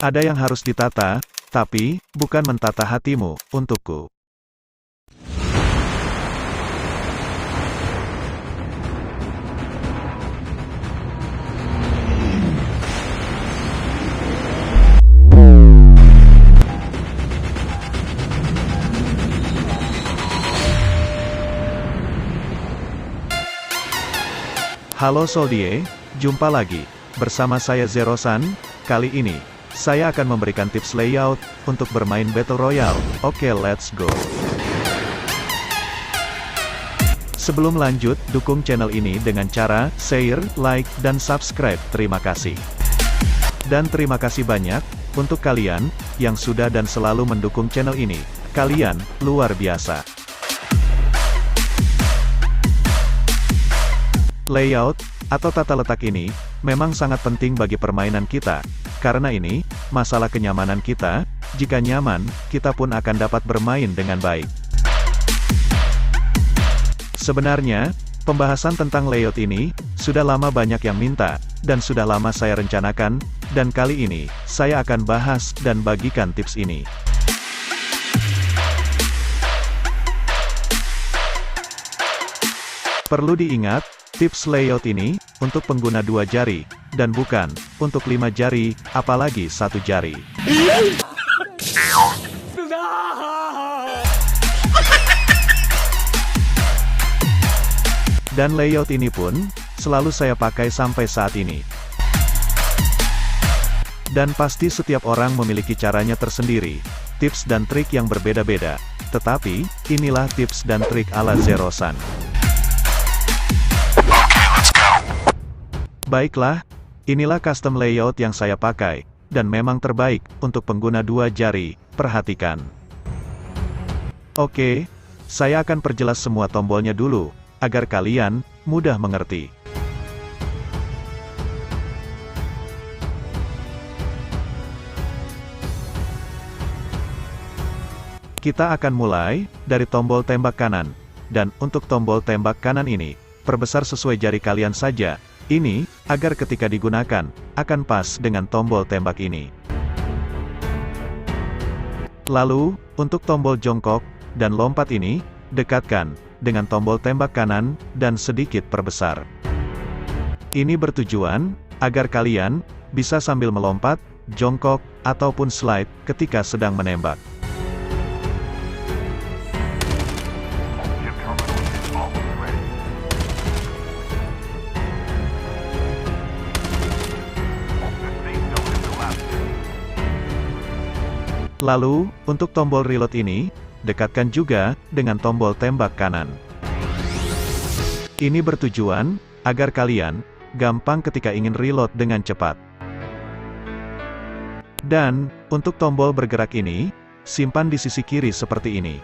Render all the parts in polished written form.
Ada yang harus ditata, tapi bukan mentata hatimu untukku. Halo Soldie, jumpa lagi bersama saya Zerosan. Kali ini saya akan memberikan tips layout untuk bermain Battle Royale. Oke, let's go. Sebelum lanjut, dukung channel ini dengan cara share, like, dan subscribe. Terima kasih. Dan terima kasih banyak untuk kalian yang sudah dan selalu mendukung channel ini. Kalian luar biasa. Layout, atau tata letak ini, memang sangat penting bagi permainan kita. Karena ini, masalah kenyamanan kita. Jika nyaman, kita pun akan dapat bermain dengan baik. Sebenarnya, pembahasan tentang layout ini, sudah lama banyak yang minta, dan sudah lama saya rencanakan, dan kali ini, saya akan bahas dan bagikan tips ini. Perlu diingat, tips layout ini, untuk pengguna 2 jari, dan bukan, untuk 5 jari, apalagi 1 jari. Dan layout ini pun, selalu saya pakai sampai saat ini. Dan pasti setiap orang memiliki caranya tersendiri, tips dan trik yang berbeda-beda. Tetapi, inilah tips dan trik ala Zerosan. Baiklah, inilah custom layout yang saya pakai, dan memang terbaik untuk pengguna 2 jari. Perhatikan. Oke, saya akan perjelas semua tombolnya dulu, agar kalian mudah mengerti. Kita akan mulai dari tombol tembak kanan, dan untuk tombol tembak kanan ini, perbesar sesuai jari kalian saja. Ini, agar ketika digunakan, akan pas dengan tombol tembak ini. Lalu, untuk tombol jongkok, dan lompat ini, dekatkan, dengan tombol tembak kanan, dan sedikit perbesar. Ini bertujuan, agar kalian, bisa sambil melompat, jongkok, ataupun slide, ketika sedang menembak. Lalu, untuk tombol reload ini, dekatkan juga dengan tombol tembak kanan. Ini bertujuan, agar kalian gampang ketika ingin reload dengan cepat. Dan, untuk tombol bergerak ini, simpan di sisi kiri seperti ini.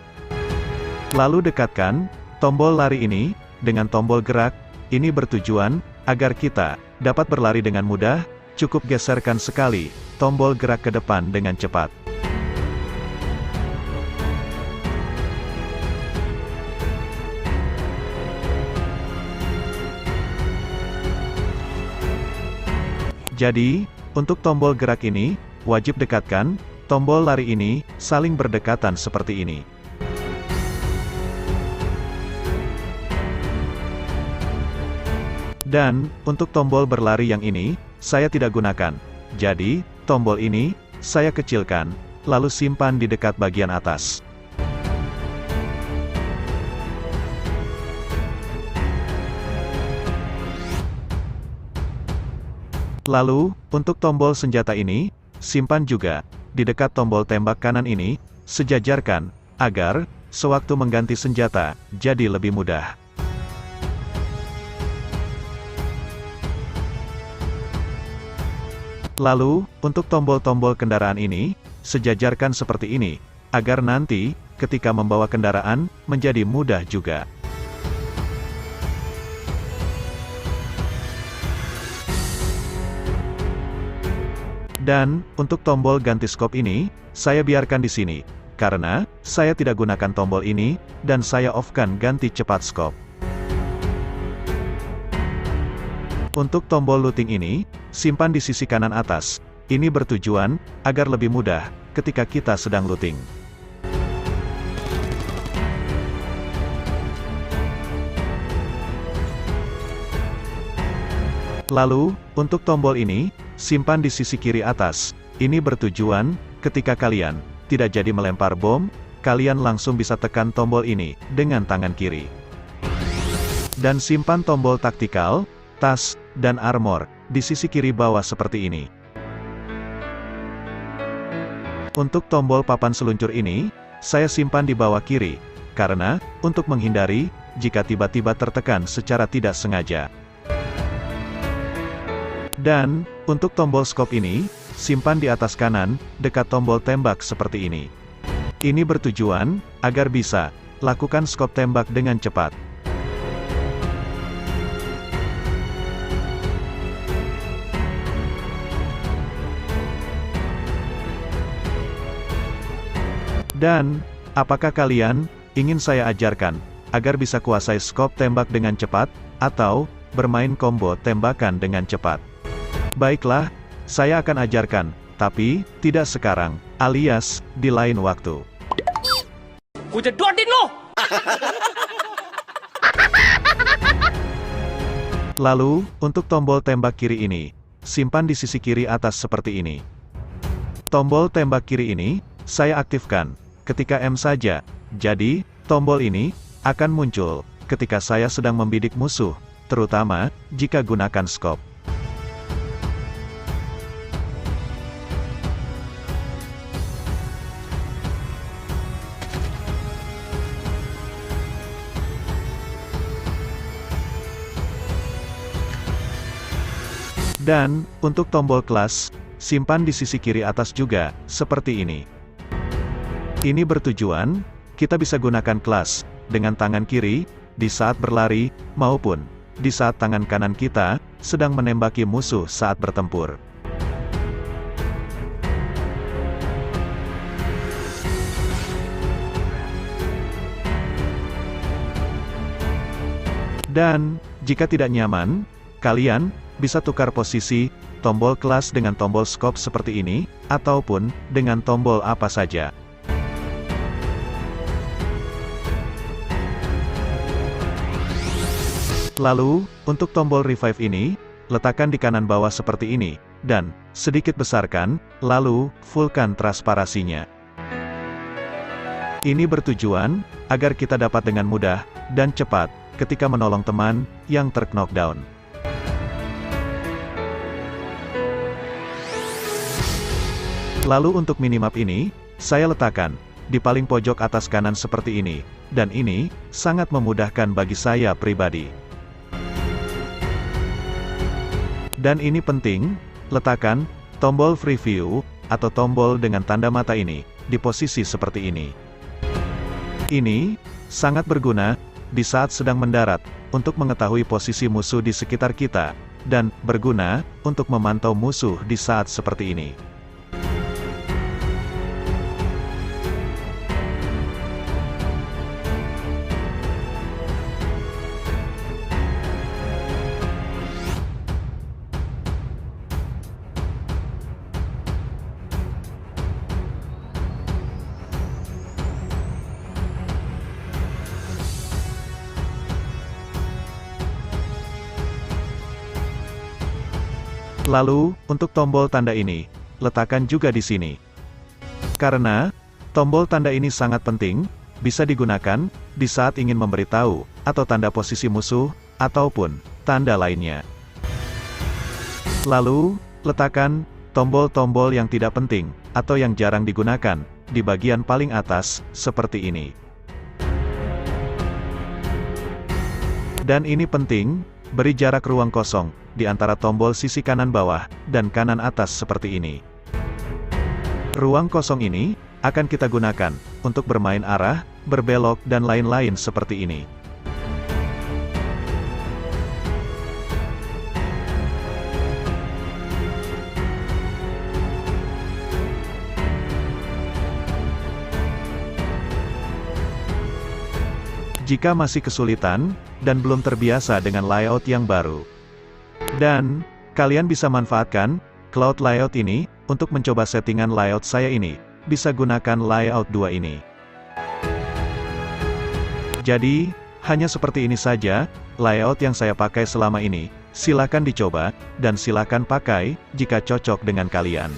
Lalu dekatkan tombol lari ini dengan tombol gerak. Ini bertujuan, agar kita dapat berlari dengan mudah. Cukup geserkan sekali tombol gerak ke depan dengan cepat. Jadi, untuk tombol gerak ini, wajib dekatkan, tombol lari ini, saling berdekatan seperti ini. Dan, untuk tombol berlari yang ini, saya tidak gunakan. Jadi, tombol ini, saya kecilkan, lalu simpan di dekat bagian atas. Lalu, untuk tombol senjata ini, simpan juga, di dekat tombol tembak kanan ini, sejajarkan, agar, sewaktu mengganti senjata, jadi lebih mudah. Lalu, untuk tombol-tombol kendaraan ini, sejajarkan seperti ini, agar nanti, ketika membawa kendaraan, menjadi mudah juga. Dan, untuk tombol ganti skop ini, saya biarkan di sini, karena, saya tidak gunakan tombol ini, dan saya off-kan ganti cepat skop. Untuk tombol looting ini, simpan di sisi kanan atas. Ini bertujuan, agar lebih mudah ketika kita sedang looting. Lalu, untuk tombol ini, simpan di sisi kiri atas. Ini bertujuan, ketika kalian tidak jadi melempar bom, kalian langsung bisa tekan tombol ini dengan tangan kiri. Dan simpan tombol taktikal, tas, dan armor di sisi kiri bawah seperti ini. Untuk tombol papan seluncur ini, saya simpan di bawah kiri, karena untuk menghindari jika tiba-tiba tertekan secara tidak sengaja. Dan, untuk tombol scope ini, simpan di atas kanan, dekat tombol tembak seperti ini. Ini bertujuan, agar bisa lakukan scope tembak dengan cepat. Dan, apakah kalian ingin saya ajarkan, agar bisa kuasai scope tembak dengan cepat, atau bermain combo tembakan dengan cepat? Baiklah, saya akan ajarkan, tapi tidak sekarang, alias di lain waktu. Lalu, untuk tombol tembak kiri ini, simpan di sisi kiri atas seperti ini. Tombol tembak kiri ini, saya aktifkan ketika M saja, jadi, tombol ini akan muncul ketika saya sedang membidik musuh, terutama jika gunakan scope. Dan, untuk tombol kelas, simpan di sisi kiri atas juga, seperti ini. Ini bertujuan, kita bisa gunakan kelas, dengan tangan kiri, di saat berlari, maupun, di saat tangan kanan kita, sedang menembaki musuh saat bertempur. Dan, jika tidak nyaman, kalian bisa tukar posisi tombol kelas dengan tombol scope seperti ini, ataupun dengan tombol apa saja. Lalu, untuk tombol revive ini, letakkan di kanan bawah seperti ini, dan sedikit besarkan, lalu fullkan transparasinya. Ini bertujuan agar kita dapat dengan mudah dan cepat ketika menolong teman yang terknockdown. Lalu untuk minimap ini, saya letakkan di paling pojok atas kanan seperti ini, dan ini sangat memudahkan bagi saya pribadi. Dan ini penting, letakkan tombol free view, atau tombol dengan tanda mata ini, di posisi seperti ini. Ini sangat berguna di saat sedang mendarat, untuk mengetahui posisi musuh di sekitar kita, dan berguna untuk memantau musuh di saat seperti ini. Lalu, untuk tombol tanda ini, letakkan juga di sini. Karena, tombol tanda ini sangat penting, bisa digunakan di saat ingin memberitahu, atau tanda posisi musuh, ataupun tanda lainnya. Lalu, letakkan tombol-tombol yang tidak penting, atau yang jarang digunakan, di bagian paling atas, seperti ini. Dan ini penting, beri jarak ruang kosong di antara tombol sisi kanan bawah dan kanan atas seperti ini. Ruang kosong ini akan kita gunakan untuk bermain arah, berbelok dan lain-lain seperti ini. Jika masih kesulitan dan belum terbiasa dengan layout yang baru, dan kalian bisa manfaatkan Cloud Layout ini, untuk mencoba settingan layout saya ini, bisa gunakan layout 2 ini. Jadi, hanya seperti ini saja, layout yang saya pakai selama ini. Silakan dicoba, dan silakan pakai, jika cocok dengan kalian.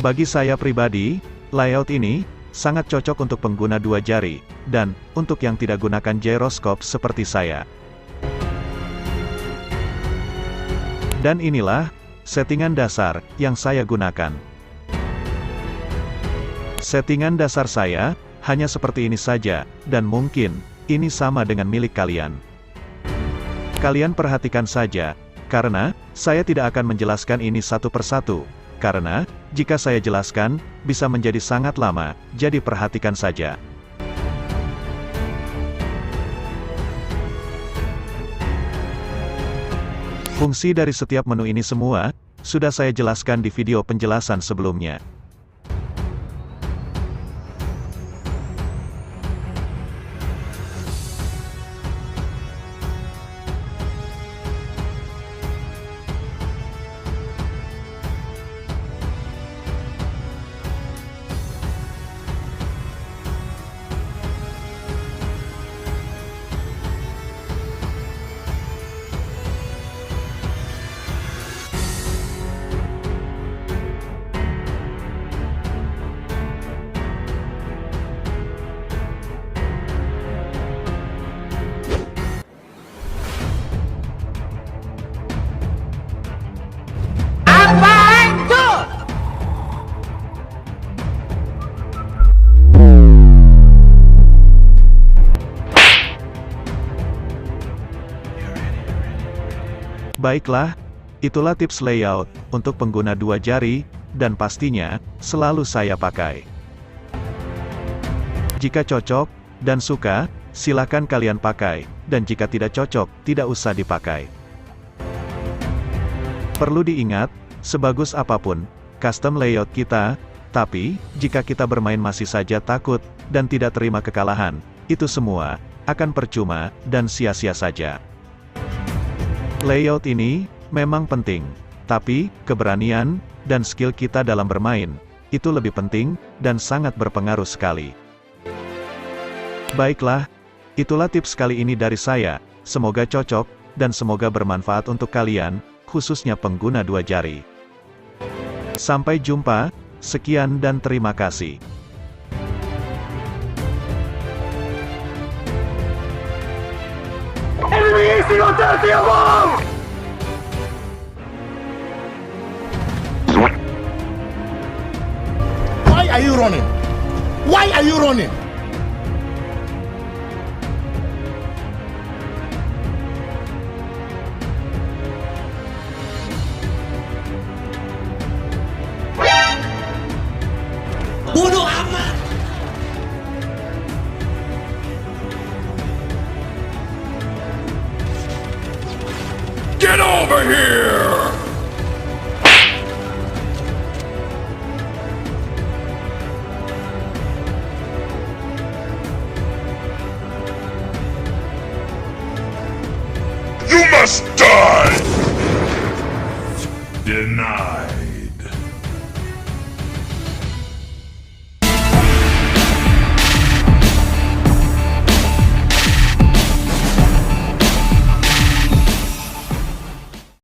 Bagi saya pribadi, layout ini, sangat cocok untuk pengguna 2 jari, dan, untuk yang tidak gunakan gyroscope seperti saya. Dan inilah, settingan dasar, yang saya gunakan. Settingan dasar saya, hanya seperti ini saja, dan mungkin, ini sama dengan milik kalian. Kalian perhatikan saja, karena, saya tidak akan menjelaskan ini satu persatu, karena, jika saya jelaskan, bisa menjadi sangat lama, jadi perhatikan saja. Fungsi dari setiap menu ini semua, sudah saya jelaskan di video penjelasan sebelumnya. Baiklah, itulah tips layout, untuk pengguna 2 jari, dan pastinya, selalu saya pakai. Jika cocok, dan suka, silakan kalian pakai, dan jika tidak cocok, tidak usah dipakai. Perlu diingat, sebagus apapun, custom layout kita, tapi, jika kita bermain masih saja takut, dan tidak terima kekalahan, itu semua, akan percuma, dan sia-sia saja. Layout ini, memang penting. Tapi, keberanian, dan skill kita dalam bermain, itu lebih penting, dan sangat berpengaruh sekali. Baiklah, itulah tips kali ini dari saya, semoga cocok, dan semoga bermanfaat untuk kalian, khususnya pengguna 2 jari. Sampai jumpa, sekian dan terima kasih. Why are you running? Why are you running? Bodoh amat! Get over here! You must die! Denied.